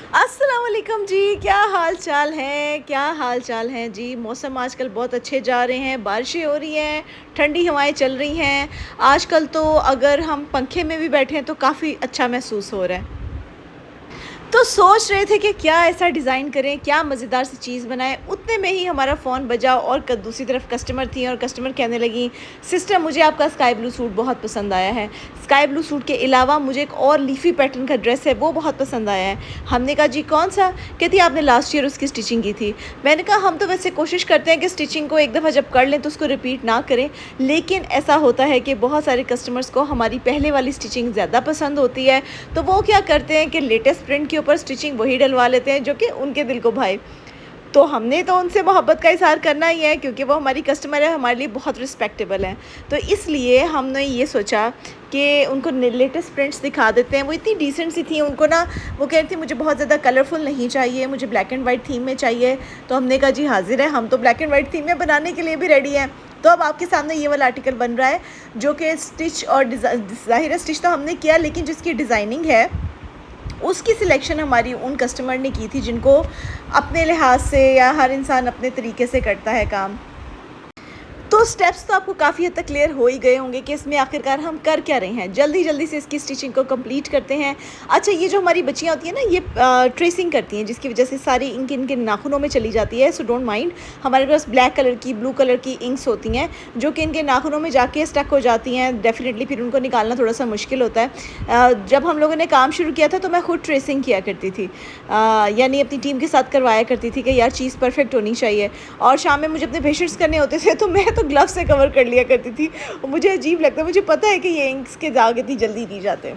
अस्सलाम वालेकुम जी, क्या हाल चाल है? क्या हाल चाल है जी? मौसम आजकल बहुत अच्छे जा रहे हैं, बारिशें हो रही हैं, ठंडी हवाएं चल रही हैं। आजकल तो अगर हम पंखे में भी बैठे हैं तो काफ़ी अच्छा महसूस हो रहा है। तो सोच रहे थे कि क्या ऐसा डिज़ाइन करें, क्या मज़ेदार सी चीज़ बनाएँ। उतने में ही हमारा फ़ोन बजा और दूसरी तरफ कस्टमर थी और कस्टमर कहने लगी, सिस्टर मुझे आपका स्काई ब्लू सूट बहुत पसंद आया है। स्काई ब्लू सूट के अलावा मुझे एक और लीफ़ी पैटर्न का ड्रेस है, वो बहुत पसंद आया है। हमने कहा जी कौन-सा? कहती आपने लास्ट ईयर उसकी स्टिचिंग की थी। मैंने कहा हम तो वैसे कोशिश करते हैं कि स्टिचिंग को एक दफ़ा जब कर लें तो उसको रिपीट ना करें, लेकिन ऐसा होता है कि बहुत सारे कस्टमर्स को हमारी पहले वाली स्टिचिंग ज़्यादा पसंद होती है, तो वो क्या करते हैं कि लेटेस्ट प्रिंट के ऊपर स्टिचिंग वही डलवा लेते हैं जो कि उनके दिल को भाए। तो हमने तो उनसे मोहब्बत का इज़हार करना ही है क्योंकि वो हमारी कस्टमर है, हमारे लिए बहुत रिस्पेक्टेबल हैं। तो इसलिए हमने ये सोचा कि उनको लेटेस्ट प्रिंट्स दिखा देते हैं। वो इतनी डिसेंट सी थी, उनको ना वो कह रही थी मुझे बहुत ज़्यादा कलरफुल नहीं चाहिए, मुझे ब्लैक एंड वाइट थीम में चाहिए। तो हमने कहा जी हाज़िर है, हम तो ब्लैक एंड वाइट थीम में बनाने के लिए भी रेडी हैं। तो अब आपके सामने ये वाला आर्टिकल बन रहा है जो कि स्टिच और ज़ाहिर है स्टिच तो हमने किया, लेकिन जिसकी डिज़ाइनिंग है उसकी सिलेक्शन हमारी उन कस्टमर ने की थी जिनको अपने लिहाज से, या हर इंसान अपने तरीके से करता है काम। तो स्टेप्स तो आपको काफ़ी हद तक क्लियर हो ही गए होंगे कि इसमें आखिरकार हम कर क्या रहे हैं। जल्दी-जल्दी से इसकी स्टिचिंग को कंप्लीट करते हैं। अच्छा, ये जो हमारी बच्चियाँ होती हैं ना, ये ट्रेसिंग करती हैं जिसकी वजह से सारी इंक इनके नाखूनों में चली जाती है। सो डोंट माइंड, हमारे पास ब्लैक कलर की, ब्लू कलर की इंक्स होती हैं जो कि इनके नाखूनों में जाके स्टक हो जाती हैं। डेफ़िनेटली फिर उनको निकालना थोड़ा-सा मुश्किल होता है। जब हम लोगों ने काम शुरू किया था तो मैं खुद ट्रेसिंग किया करती थी। यानी अपनी टीम के साथ करवाया करती थी कि यार चीज़ परफ़ेक्ट होनी चाहिए। और शाम में मुझे अपने फेशियल्स करने होते थे तो मैं तो ग्लव्स से कवर कर लिया करती थी। मुझे अजीब लगता है, मुझे पता है कि ये इंक्स के दाग इतनी जल्दी नहीं जाते।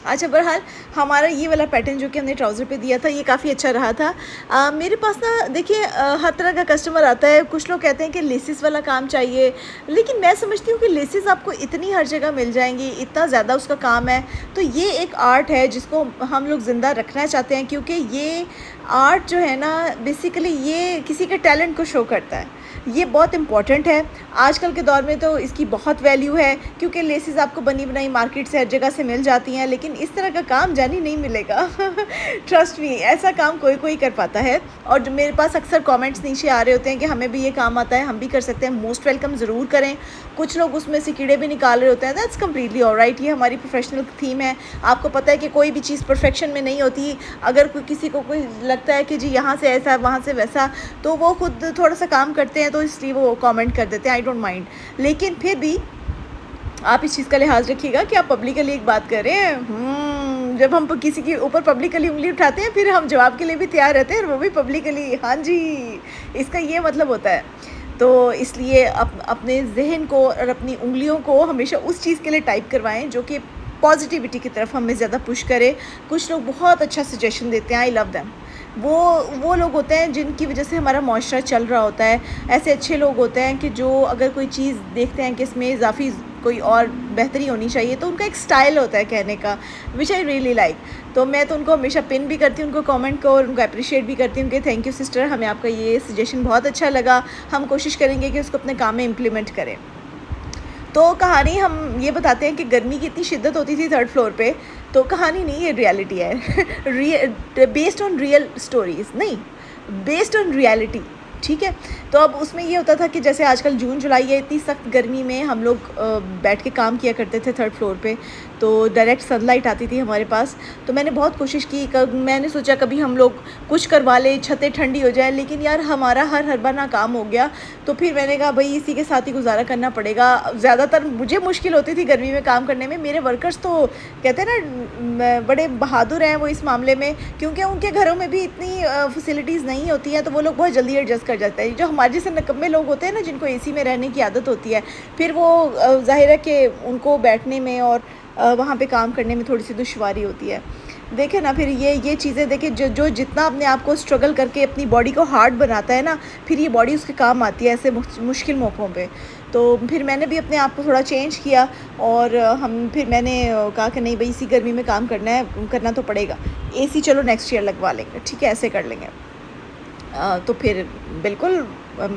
अच्छा, बहरहाल हमारा ये वाला पैटर्न जो कि हमने ट्राउज़र पे दिया था ये काफ़ी अच्छा रहा था। मेरे पास ना देखिए हर तरह का कस्टमर आता है। कुछ लोग कहते हैं कि लेसिस वाला काम चाहिए, लेकिन मैं समझती हूँ कि लेसिस आपको इतनी हर जगह मिल जाएंगी, इतना ज़्यादा उसका काम है। तो ये एक आर्ट है जिसको हम लोग ज़िंदा रखना चाहते हैं, क्योंकि ये आर्ट जो है ना बेसिकली ये किसी के टैलेंट को शो करता है। ये बहुत इम्पॉर्टेंट है। आजकल के दौर में तो इसकी बहुत वैल्यू है, क्योंकि लेसिस आपको बनी बनाई मार्केट से हर जगह से मिल जाती हैं, लेकिन इस तरह का काम जानी नहीं मिलेगा। ट्रस्ट मी, ऐसा काम कोई कोई कर पाता है। और जो मेरे पास अक्सर कमेंट्स नीचे आ रहे होते हैं कि हमें भी ये काम आता है, हम भी कर सकते हैं। मोस्ट वेलकम ज़रूर करें। कुछ लोग उसमें से कीड़े भी निकाल रहे होते हैं, दैट्स कम्प्लीटली ऑलराइट। ये हमारी प्रोफेशनल थीम है। आपको पता है कि कोई भी चीज़ परफेक्शन में नहीं होती। अगर किसी को कोई लगता है कि जी यहाँ से ऐसा वहाँ से वैसा, तो वो खुद थोड़ा सा काम करते हैं तो इसलिए वो कमेंट कर देते हैं, आई डोंट माइंड। लेकिन फिर भी आप इस चीज़ का लिहाज रखिएगा कि आप पब्लिकली एक बात कर रहे हैं। जब हम किसी के ऊपर पब्लिकली उंगली उठाते हैं फिर हम जवाब के लिए भी तैयार रहते हैं, और वो भी पब्लिकली। हाँ जी, इसका ये मतलब होता है। तो इसलिए अपने जहन को और अपनी उंगलियों को हमेशा उस चीज़ के लिए टाइप करवाएं जो कि पॉजिटिविटी की तरफ हमें ज़्यादा पुश करे। कुछ लोग बहुत अच्छा सजेशन देते हैं, आई लव दैम। वो लोग होते हैं जिनकी वजह से हमारा माशरा चल रहा होता है। ऐसे अच्छे लोग होते हैं कि जो अगर कोई चीज़ देखते हैं कि इसमें इजाफी कोई और बेहतरी होनी चाहिए, तो उनका एक स्टाइल होता है कहने का, विच आई रियली लाइक। तो मैं तो उनको हमेशा पिन भी करती हूँ उनको कमेंट को, और उनको अप्रिशिएट भी करती हूँ कि थैंक यू सिस्टर, हमें आपका ये सजेशन बहुत अच्छा लगा। हम कोशिश करेंगे कि उसको अपने काम में इम्प्लीमेंट करें। तो कहानी हम ये बताते हैं कि गर्मी की इतनी शिद्दत होती थी थर्ड फ्लोर पे। तो कहानी नहीं, ये रियलिटी है। बेस्ड ऑन रियल स्टोरीज़ नहीं, बेस्ड ऑन रियलिटी। ठीक है। तो अब उसमें ये होता था कि जैसे आजकल जून जुलाई है, इतनी सख्त गर्मी में हम लोग बैठ के काम किया करते थे थर्ड फ्लोर पे। तो डायरेक्ट सनलाइट आती थी हमारे पास। तो मैंने बहुत कोशिश की, मैंने सोचा कभी हम लोग कुछ करवा ले, छतें ठंडी हो जाए, लेकिन यार हमारा हर बार ना काम हो गया। तो फिर मैंने कहा भाई इसी के साथ ही गुजारा करना पड़ेगा। ज़्यादातर मुझे मुश्किल होती थी गर्मी में काम करने में। मेरे वर्कर्स तो कहते हैं ना बड़े बहादुर हैं वो इस मामले में, क्योंकि उनके घरों में भी इतनी फैसिलिटीज़ नहीं होती हैं, तो वो लोग बहुत जल्दी एडजस्ट कर जाते हैं। जो हमारे जैसे नकम्मे लोग होते हैं ना, जिनको एसी में रहने की आदत होती है, फिर वो ज़ाहिर है कि उनको बैठने में और वहाँ पे काम करने में थोड़ी सी दुश्वारी होती है। देखें ना, फिर ये चीज़ें देखें, जो जितना अपने आप को स्ट्रगल करके अपनी बॉडी को हार्ड बनाता है ना, फिर ये बॉडी उसके काम आती है ऐसे मुश्किल मौक़ों पे। तो फिर मैंने भी अपने आप को थोड़ा चेंज किया, और फिर मैंने कहा कि नहीं भाई इसी गर्मी में काम करना तो पड़ेगा। एसी चलो नेक्स्ट ईयर लगवा लेंगे, ठीक है, ऐसे कर लेंगे। तो फिर बिल्कुल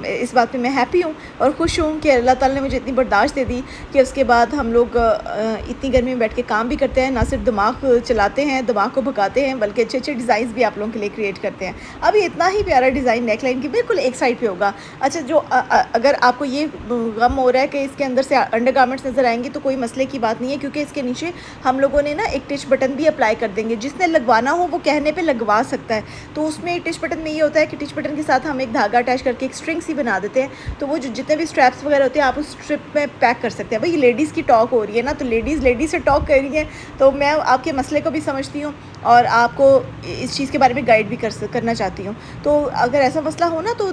इस बात पे मैं हैप्पी हूँ और खुश हूँ कि अल्लाह ताला ने मुझे इतनी बर्दाश्त दे दी कि उसके बाद हम लोग इतनी गर्मी में बैठ के काम भी करते हैं, ना सिर्फ दिमाग चलाते हैं, दिमाग को भगाते हैं, बल्कि अच्छे अच्छे डिज़ाइन भी आप लोगों के लिए क्रिएट करते हैं। अभी इतना ही प्यारा डिज़ाइन नेकलाइन की बिल्कुल एक साइड पे होगा। अच्छा, जो अगर आपको ये गम हो रहा है कि इसके अंदर से अंडरगारमेंट्स नज़र आएंगी तो कोई मसले की बात नहीं है, क्योंकि इसके नीचे हम लोगों ने ना एक टिच बटन भी अप्लाई कर देंगे। जिसने लगवाना हो वो कहने पे लगवा सकता है। तो उसमें टिच बटन में ये होता है कि टिच बटन के साथ हम एक धागा अटैच करके एक स्ट्रिंग सी बना देते हैं, तो वो जो जितने भी स्ट्रैप्स वगैरह होते हैं आप उस स्ट्रिप में पैक कर सकते हैं। भाई लेडीज़ की टॉक हो रही है ना, तो लेडीज़ से टॉक कर रही है, तो मैं आपके मसले को भी समझती हूँ और आपको इस चीज़ के बारे में गाइड भी करना चाहती हूँ। तो अगर ऐसा मसला हो ना, तो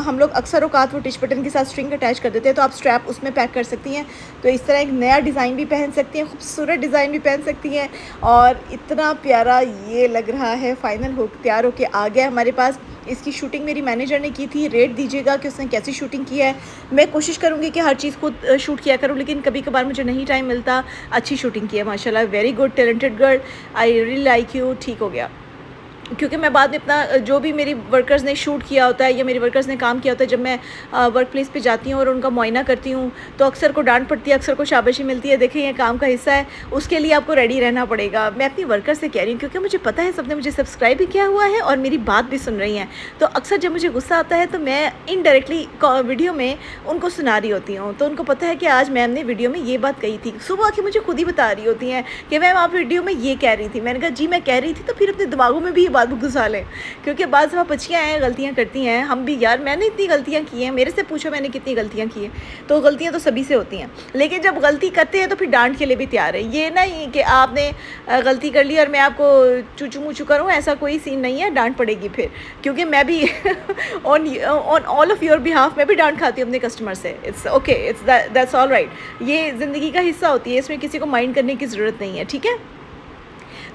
हम लोग अक्सर औकात वो टिच बटन के साथ स्ट्रिंग अटैच कर देते हैं, तो आप स्ट्रैप उसमें पैक कर सकती हैं। तो इस तरह एक नया डिज़ाइन भी पहन सकती हैं, खूबसूरत डिज़ाइन भी पहन सकती हैं। और इतना प्यारा ये लग रहा है, फाइनल हो तैयार होके आ गया हमारे पास। इसकी शूटिंग मेरी मैनेजर ने की थी। रेट दीजिएगा कि उसने कैसी शूटिंग की है। मैं कोशिश करूँगी कि हर चीज़ खुद शूट किया करूँ, लेकिन कभी कभार मुझे नहीं टाइम मिलता। अच्छी शूटिंग की है माशाल्लाह, very good, talented girl, I really like you. ठीक हो गया, क्योंकि मैं बाद में अपना जो भी मेरी वर्कर्स ने शूट किया होता है या मेरे वर्कर्स ने काम किया होता है, जब मैं वर्क प्लेस पे जाती हूँ और उनका मुआयना करती हूँ, तो अक्सर को डांट पड़ती है, अक्सर को शाबाशी मिलती है। देखें, ये काम का हिस्सा है, उसके लिए आपको रेडी रहना पड़ेगा। मैं अपनी वर्कर से कह रही हूँ, क्योंकि मुझे पता है सबने मुझे सब्सक्राइब भी किया हुआ है और मेरी बात भी सुन रही हैं। तो अक्सर जब मुझे गुस्सा आता है तो मैं इनडायरेक्टली वीडियो में उनको सुना रही होती हूँ, तो उनको पता है कि आज मैम ने वीडियो में ये बात कही थी। सुबह आके मुझे खुद ही बता रही होती हैं कि मैम आप वीडियो में ये कह रही थी। मैंने कहा जी मैं कह रही थी, तो फिर अपने दिमागों में भी ये बात घुसा लें, क्योंकि बाद सब बच्चियाँ हैं, गलतियाँ करती हैं। हम भी, यार मैंने इतनी गलतियाँ की हैं, मेरे से पूछो मैंने कितनी गलतियाँ की हैं। तो गलतियाँ तो सभी से होती हैं, लेकिन जब गलती करते हैं तो फिर डांट के लिए भी तैयार है। ये नहीं कि आपने गलती कर ली और मैं आपको चूचू मूचू करूँ, ऐसा कोई सीन नहीं है। डांट पड़ेगी फिर, क्योंकि मैं भी on all of your behalf मैं भी डांट खाती हूँ अपने कस्टमर से। It's okay, it's that's all right. ये ज़िंदगी का हिस्सा होती है, इसमें किसी को माइंड करने की ज़रूरत नहीं है, ठीक है।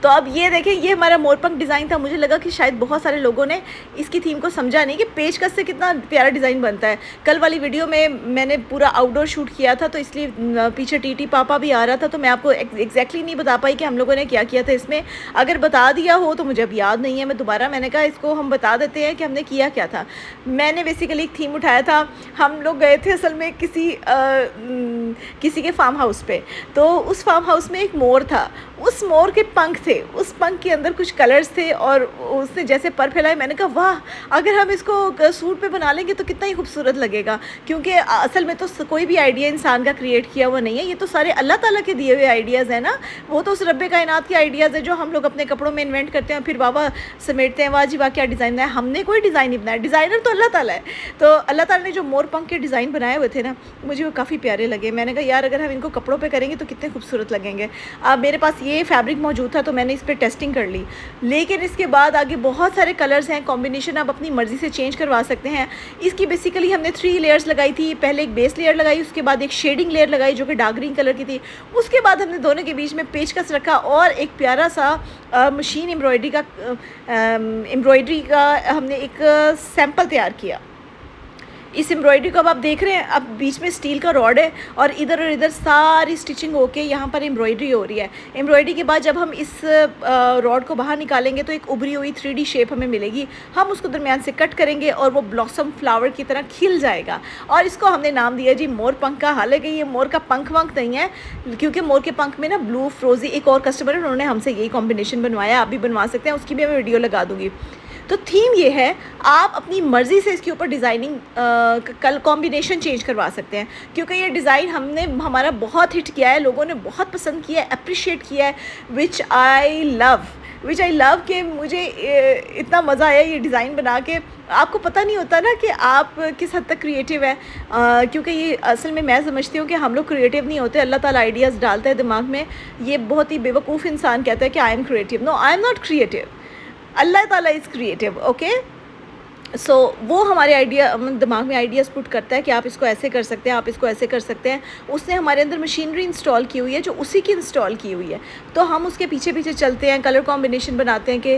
तो अब ये देखें, ये हमारा मोरपंख डिज़ाइन था। मुझे लगा कि शायद बहुत सारे लोगों ने इसकी थीम को समझा नहीं कि पेचकस से कितना प्यारा डिज़ाइन बनता है। कल वाली वीडियो में मैंने पूरा आउटडोर शूट किया था, तो इसलिए पीछे टीटी पापा भी आ रहा था, तो मैं आपको एग्जैक्टली नहीं बता पाई कि हम लोगों ने क्या किया था इसमें। अगर बता दिया हो तो मुझे अब याद नहीं है, मैं दोबारा, मैंने कहा इसको हम बता देते हैं कि हमने किया क्या था। मैंने बेसिकली एक थीम उठाया था। हम लोग गए थे असल में किसी के फार्म हाउस पे, तो उस फार्म हाउस में एक मोर था। उस मोर के पंख थे, उस पंख के अंदर कुछ कलर्स थे और उसने जैसे पर फैलाए। मैंने कहा वाह, अगर हम इसको सूट पे बना लेंगे तो कितना ही खूबसूरत लगेगा। क्योंकि असल में तो कोई भी आइडिया इंसान का क्रिएट किया हुआ नहीं है, ये तो सारे अल्लाह ताला के दिए हुए आइडियाज़ हैं ना। वो तो उस रब्बे कायनात के आइडियाज़ है जो हम लोग अपने कपड़ों में इन्वेंट करते हैं, फिर वाह समेटते हैं, वाह जी वाह क्या डिज़ाइन बनाया। हमने कोई डिज़ाइन नहीं बनाया, डिज़ाइनर तो अल्लाह ताला है। तो अल्लाह ताला ने जो मोर पंख के डिज़ाइन बनाए हुए थे ना, मुझे वो काफ़ी प्यारे लगे। मैंने कहा यार अगर हम इनको कपड़ों पर करेंगे तो कितने खूबसूरत लगेंगे। अब मेरे पास ये फैब्रिक मौजूद था तो मैंने इस पर टेस्टिंग कर ली, लेकिन इसके बाद आगे बहुत सारे कलर्स हैं, कॉम्बिनेशन आप अपनी मर्ज़ी से चेंज करवा सकते हैं। इसकी बेसिकली हमने 3 लेयर्स लगाई थी। पहले एक बेस लेयर लगाई, उसके बाद एक शेडिंग लेयर लगाई जो कि डार्क ग्रीन कलर की थी। उसके बाद हमने दोनों के बीच में पेचकस रखा और एक प्यारा सा मशीन एम्ब्रॉयडरी का हमने एक सैम्पल तैयार किया। इस एम्ब्रॉयडरी को अब आप देख रहे हैं, अब बीच में स्टील का रॉड है और इधर सारी स्टिचिंग होके यहाँ पर एम्ब्रॉयडरी हो रही है। एम्ब्रॉयडरी के बाद जब हम इस रॉड को बाहर निकालेंगे तो एक उभरी हुई 3D शेप हमें मिलेगी। हम उसको दरमियान से कट करेंगे और वो ब्लॉसम फ्लावर की तरह खिल जाएगा। और इसको हमने नाम दिया जी मोर पंख का। हालांकि ये मोर का पंख वंख नहीं है, क्योंकि मोर के पंख में ना ब्लू फ्रोजी, एक और कस्टमर है उन्होंने हमसे यही कॉम्बिनेशन बनवाया। आप भी बनवा सकते हैं, उसकी भी मैं वीडियो लगा दूँगी। तो थीम ये है, आप अपनी मर्ज़ी से इसके ऊपर डिज़ाइनिंग कल कॉम्बिनेशन चेंज करवा सकते हैं, क्योंकि ये डिज़ाइन हमारा बहुत हिट किया है, लोगों ने बहुत पसंद किया है, अप्रिशिएट किया है, विच आई लव कि मुझे इतना मज़ा आया ये डिज़ाइन बना के। आपको पता नहीं होता ना कि आप किस हद तक क्रिएटिव है, क्योंकि ये असल में मैं समझती हूँ कि हम लोग क्रिएटिव नहीं होते, अल्लाह ताला आइडियाज़ डालता है दिमाग में। ये बहुत ही बेवकूफ़ इंसान कहता है कि I am creative. No, I am not creative, अल्लाह ताला इज़ क्रिएटिव, ओके। सो वो हमारे आइडिया दिमाग में आइडियाज़ पुट करता है कि आप इसको ऐसे कर सकते हैं, आप इसको ऐसे कर सकते हैं। उसने हमारे अंदर मशीनरी इंस्टॉल की हुई है जो उसी की इंस्टॉल की हुई है, तो हम उसके पीछे पीछे चलते हैं, कलर कॉम्बिनेशन बनाते हैं कि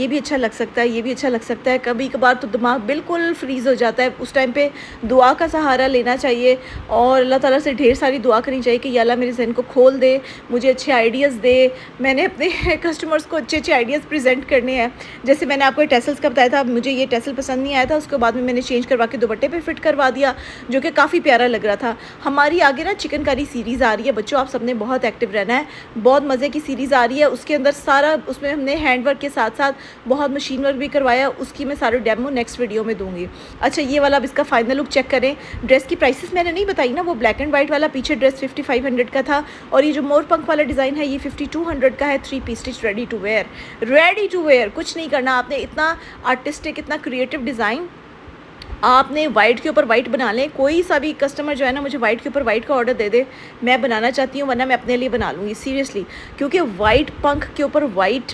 ये भी अच्छा लग सकता है, ये भी अच्छा लग सकता है। कभी कभार तो दिमाग बिल्कुल फ्रीज़ हो जाता है, उस टाइम पे दुआ का सहारा लेना चाहिए और अल्लाह ताला से ढेर सारी दुआ करनी चाहिए कि या अल्लाह मेरे ज़हन को खोल दे, मुझे अच्छे आइडियाज़ दे। मैंने अपने कस्टमर्स को अच्छे अच्छे आइडियाज़ प्रेजेंट करने हैं। जैसे मैंने आपको टेसल्स का बताया था, मुझे ये टेसल पसंद नहीं आया था, उसके बाद में मैंने चेंज करवा के दुपट्टे पे फिट करवा दिया, जो कि काफ़ी प्यारा लग रहा था। हमारी आगे ना चिकनकारी सीरीज़ आ रही है बच्चों, आप सबने बहुत एक्टिव रहना है, बहुत मज़े की सीरीज़ आ रही है। उसके अंदर सारा, उसमें हमने हैंडवर्क के साथ साथ बहुत मशीन वर्क भी करवाया, उसकी मैं सारे डेमो नेक्स्ट वीडियो में दूँगी। अच्छा, ये वाला अब इसका फाइनल लुक चेक करें। ड्रेस की प्राइसेस मैंने नहीं बताई ना, वो ब्लैक एंड वाइट वाला पीछे ड्रेस 5500 का था, और ये जो मोर पंख वाला डिज़ाइन है ये 5200 का है। 3 piece stitch ready to wear, ready to wear. कुछ नहीं करना आपने, इतना आर्टिस्टिक, इतना क्रिएटिव डिज़ाइन आपने वाइट के ऊपर वाइट बना लें। कोई सा भी कस्टमर जो है ना मुझे वाइट के ऊपर वाइट का ऑर्डर दे दे, मैं बनाना चाहती हूँ, वरना मैं अपने लिए बना लूँगी सीरियसली, क्योंकि वाइट पंख के ऊपर वाइट